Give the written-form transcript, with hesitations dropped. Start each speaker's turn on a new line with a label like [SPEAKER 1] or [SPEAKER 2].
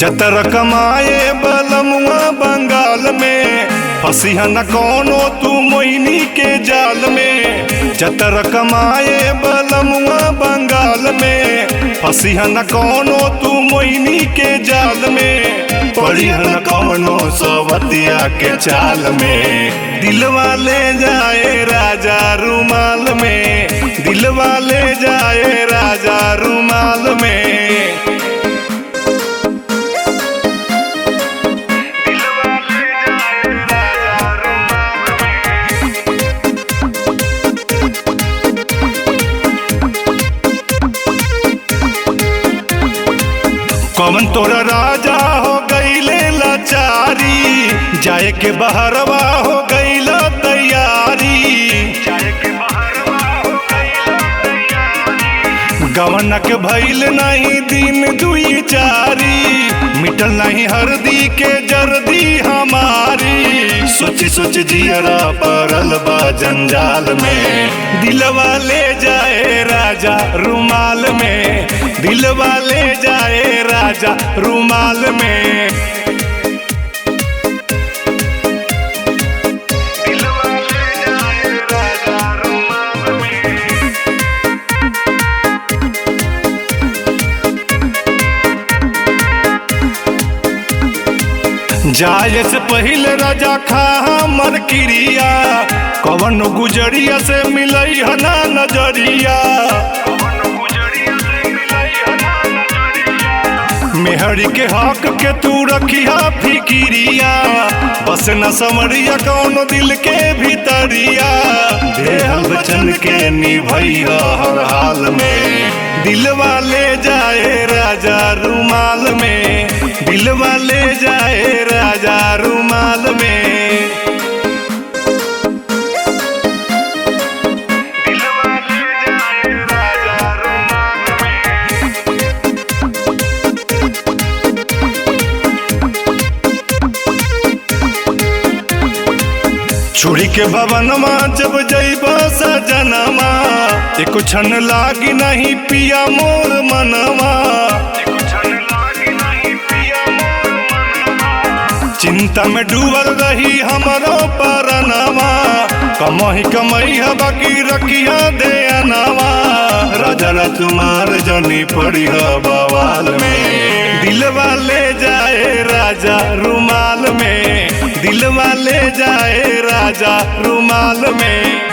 [SPEAKER 1] चतर कमाए बलमुआ बंगाल में, फंसिया न कोनो तू मोहिनी के जाल में। चतर कमाए बलमुआ बंगाल में, फंसिया न कोनो तू मोहिनी के जाल में। पड़िया न कोनो सवतिया के चाल में, दिलवा ले जाए राजा रुमाल में, दिलवा ले जाए राजा रुमाल में। कौन तोरा राजा हो गईले लाचारी, जाए के बहरवा हो गईला तैयारी। गवन के भइल नहीं दिन दुई चारी, मिटल नहीं हरदी के जर्दी हमारी। सोच सोच जियरा परल बा जंजाल में, दिलवा ले जाए राजा रुमाल में, दिलवा ले जाए राजा रुमाल में। दिलवा ले जाए राजा रुमाल में। जाए से पहले राजा खा हमर क्रिया, कवन गुजरिया से मिलई हना नजरिया। मेहरी के हक के तू रखिया फिकिरिया, बस न समरिया कौन दिल के भीतरिया। देहल बचन के निभैया हर हाल में, दिलवा ले जाए राजा रुमाल में, दिलवा ले जाए राजा रुमाल में। छोड़ी के भवनमा जब जइबा सजनमा, एको क्षण लागी नहीं पिया मोर मनवा। चिंता में डूबल रही हमरो परनवा, कमही कमई बाकी रखिया दे अनवा। राजा राजकुमार जनी पड़ी बवाल में, दिलवा ले जाए राजा रुमाल में, दिलवा ले जाए राजा रुमाल में।